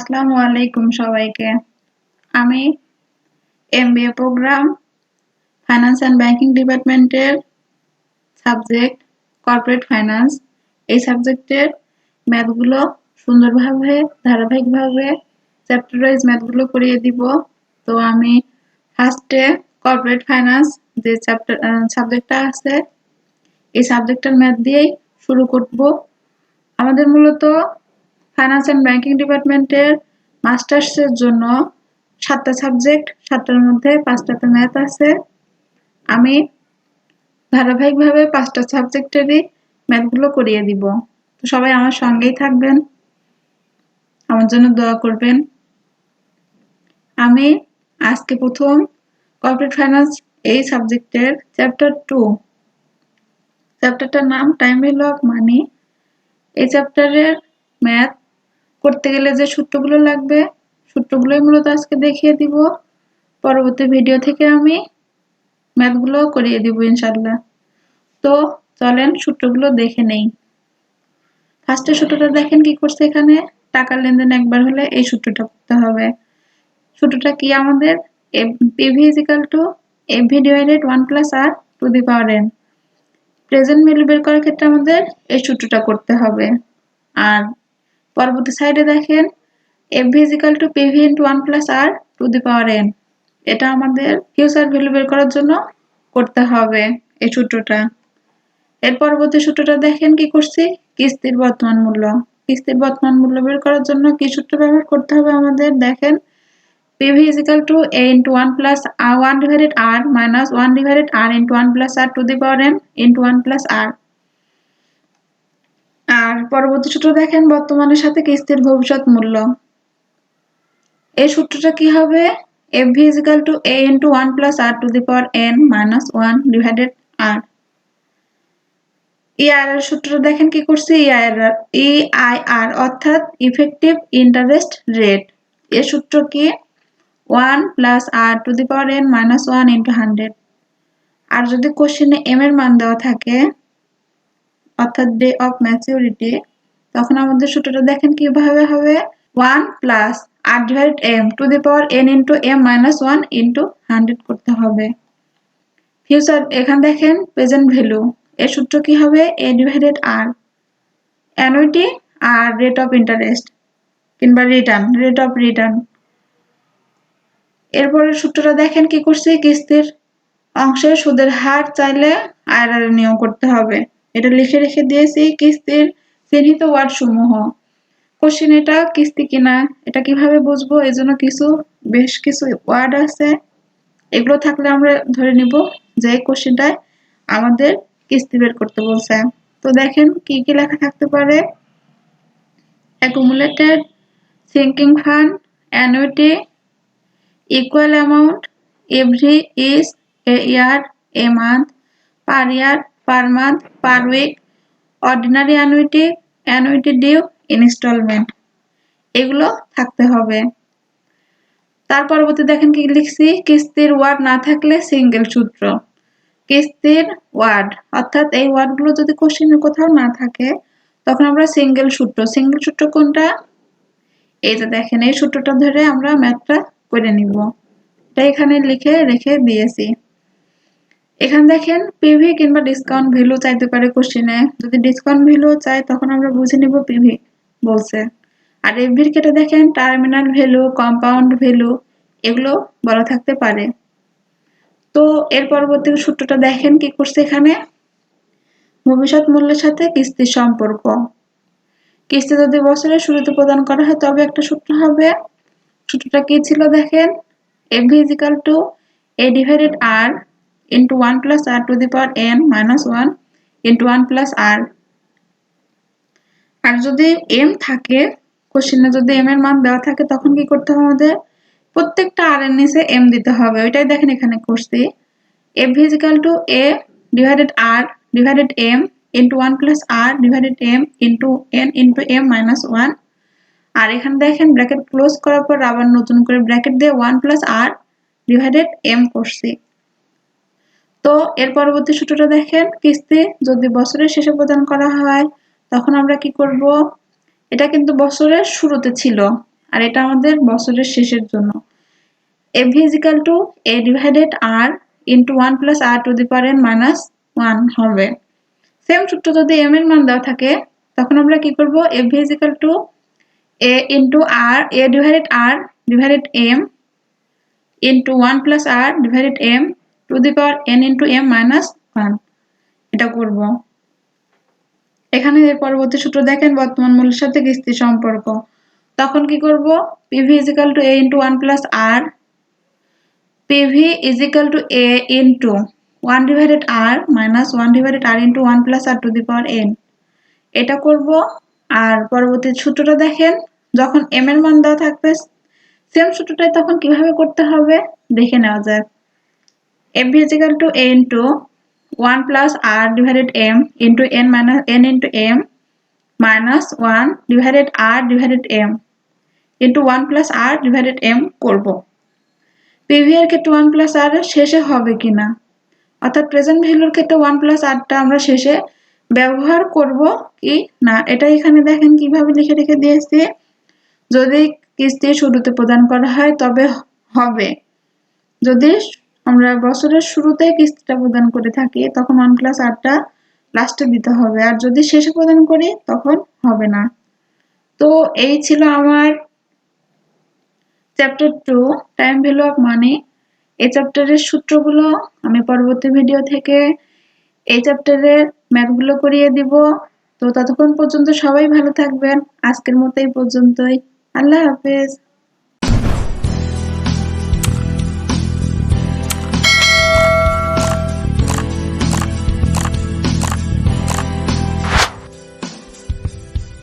আসসালামু আলাইকুম সবাইকে। আমি MBA program finance and banking ডিপার্টমেন্টের সাবজেক্ট কর্পোরেট ফাইন্যান্স এই সাবজেক্টের ম্যাথগুলো সুন্দরভাবে ধারাবাহিকভাবে চ্যাপ্টার ওয়াইজ ম্যাথগুলো করিয়ে দিব। তো আমি ফার্স্টে কর্পোরেট ফাইন্যান্স যে সাবজেক্টটা আছে এই সাবজেক্টের ম্যাথ দিয়েই শুরু করব। আমাদের মূলত ফাইন্যান্স অ্যান্ড ব্যাংকিং ডিপার্টমেন্টের মাস্টার্সের জন্য 7টা সাবজেক্ট, 7টার মধ্যে 5টাতে ম্যাথ আছে। আমি ধারাবাহিকভাবে 5টা সাবজেক্টেরই ম্যাথগুলো করিয়ে দিব। তো সবাই আমার সঙ্গেই থাকবেন, আমার জন্য দোয়া করবেন। আমি আজকে প্রথম কর্পোরেট ফাইন্যান্স এই সাবজেক্টের চ্যাপ্টার 2, চ্যাপ্টারটার নাম টাইম ভ্যালু অফ মানি। এই চ্যাপ্টারের ম্যাথ করতে গেলে যে সূত্রগুলো লাগবে সূত্রগুলোই মূলত আজকে দেখিয়ে দিব। পরবর্তী ভিডিও থেকে আমি ম্যাথগুলো করিয়ে দিব ইনশাআল্লাহ। তো চলেন সূত্রগুলো দেখে নেই। ফার্স্টে সূত্রটা দেখেন কি করছে, এখানে টাকার লেনদেন একবার হলে এই সূত্রটা করতে হবে। সূত্রটা কি আমাদের PV = FV / 1 + R to the power n। Present value বের করার ক্ষেত্রে আমাদের এই সূত্রটা করতে হবে। আর পরবর্তী সাইডে দেখেন FV = PV × 1 + R to the power n। এটা আমাদের ফিউচার ভ্যালু বের করার জন্য করতে হবে এই সূত্রটা। এর পরবর্তী সূত্রটা দেখেন কি করছি, কিস্তির বর্তমান মূল্য। কিস্তির বর্তমান মূল্য বের করার জন্য কি সূত্র ব্যবহার করতে হবে আমাদের, দেখেন PV = A × 1 + R 1 / R - 1 / R × 1 + R to the power n × 1 + R। আর পরবর্তী সূত্র দেখেন বর্তমানের সাথে কিস্তির ভবিষ্যৎ মূল্য। এই সূত্রটা কি হবে, FV = A × 1 + R to the power n - 1 / R। EIR এর সূত্রটা দেখেন কি করছি, EIR অর্থাৎ ইফেক্টিভ ইন্টারেস্ট রেট। এর সূত্র কি 1 + R to the power n - 1 × 100। আর যদি কোশ্চেনে m এর মান দেওয়া থাকে অর্থাৎ ডে অফ ম্যাচুরিটি, তখন আমাদের সূত্রটা দেখেন কিভাবে হবে 1 + R/m to the power n × m - 1 × 100 করতে হবে। ফিউচার এখানে দেখেন প্রেজেন্ট ভ্যালু, এর সূত্র কি হবে A/R। অ্যানুইটি আর রেট অফ ইন্টারেস্ট কিংবা রেট অফ রিটার্ন। এরপরের সূত্রটা দেখেন কি করছি, কিস্তির অংশের সুদের হার চাইলে IRR নিয়োগ করতে হবে। এটা লিখে রেখে দিয়েছি কিস্তির চিহ্নিত ওয়ার্ড সমূহ। কোশ্চেন এটা কিস্তি কিনা এটা কিভাবে বুঝবো, এই জন্য বেশ কিছু ওয়ার্ড আছে, এগুলো থাকলে আমরা ধরে নিব যে কোশ্চেনটায় আমাদের কিস্তি বের করতে বলছে। তো দেখেন কি কি লেখা থাকতে পারে, accumulated sinking fund, annuity, equal amount, every is, a year, a month, per year, per month, per week, ordinary annuity, annuity due, instalment, এগুলো থাকতে হবে। তার পরবর্তী দেখেন কি লিখছি, কিস্তির ওয়ার্ড না থাকলে সিঙ্গেল সূত্র। কিস্তির ওয়ার্ড অর্থাৎ এই ওয়ার্ডগুলো যদি কোশ্চেনের কোথাও না থাকে তখন আমরা সিঙ্গেল সূত্র কোনটা, এই যে দেখেন এই সূত্রটা ধরে আমরা ম্যাথটা করে নিব। এটা এখানে লিখে রেখে দিয়েছি। এখানে দেখেন পিভি কিংবা ডিসকাউন্ট ভ্যালু চাইতে পারে কোশ্চেনে। যদি ডিসকাউন্ট ভ্যালু চাই তখন আমরা বুঝে নিব পিভি বলছে। আর এফভির ক্ষেত্রে দেখেন টার্মিনাল ভ্যালু, কম্পাউন্ড ভ্যালু এগুলো বলা থাকতে পারে। তো এর পরবর্তী সূত্রটা দেখেন কি করছে, এখানে ভবিষ্যৎ মূল্যের সাথে কিস্তির সম্পর্ক। কিস্তি যদি বছরের শুরুতে প্রদান করা হয় তবে একটা সূত্র হবে। সূত্রটা কি ছিল দেখেন, FV = A/R × 1 + R to the power n - 1 × 1 + R। আর যদি m থাকে কোশ্চেনে, যদি m এর মান দেওয়া থাকে তখন কি করতে হবে আমাদের, প্রত্যেকটা r এর নিচে m দিতে হবে। ওইটাই দেখেন এখানে করছি, FV = A/R / m × 1 + R / m × n × m - 1। আর এখানে দেখেন ব্র্যাকেট ক্লোজ করার পর আবার নতুন করে ব্র্যাকেট দিয়ে 1 + R / m করছি। তো এর পরবর্তী সূত্রটা দেখেন, কিস্তি যদি বছরের শেষে প্রদান করা হয় তখন আমরা কি করব, এটা কিন্তু বছরের শুরুতে ছিল আর এটা আমাদের বছরের শেষের জন্য। FV is equal to A divided R into 1 plus R to the power n minus 1 হবে। সেম সূত্র যদি m এর মান দেওয়া থাকে তখন আমরা কি করব, FV is equal to A into R, A divided R divided m into 1 plus R divided m to the power n into m minus 1 এটা করব। এখানে পরবর্তী সূত্র দেখেন, বর্তমান মূল্যের সাথে কিস্তির সম্পর্ক। তখন কি করব, PV is equal to A into 1 plus R, PV is equal to A into 1 divided R minus 1 divided R into 1 plus R to the power n এটা করব। আর পরবর্তী সূত্রটা দেখেন, যখন m এর মান দেওয়া থাকবে সেম সূত্রটাই তখন কিভাবে করতে হবে দেখে নেওয়া যাক। FV is equal to A into 1 plus R divided m into n minus n into m minus 1 divided R divided m into 1 plus R divided m করব। PV এর ক্ষেত্রে 1 plus R শেষে হবে কিনা, অর্থাৎ প্রেজেন্ট ভ্যালুর ক্ষেত্রে 1 plus R টা আমরা শেষে ব্যবহার করব কি না, এটা এখানে দেখেন কিভাবে লিখে রেখে দিয়েছি। যদি কিস্তি শুরুতে প্রদান করা হয় তবে হবে, যদি আমরা বছরের শুরুতে কিস্তিটা প্রদান করে থাকি তখন 1 plus R টা লাস্টে দিতে হবে, আর যদি শেষে প্রদান করি তখন হবে না। তো এই ছিল আমার chapter 2 time value of money. এই চ্যাপ্টারের সূত্রগুলো আমি পরবর্তী ভিডিও থেকে এই চ্যাপ্টারের ম্যাথগুলো করিয়ে দিব। তো ততক্ষণ পর্যন্ত সবাই ভালো থাকবেন। আজকের মতো এই পর্যন্তই। আল্লাহ হাফেজ।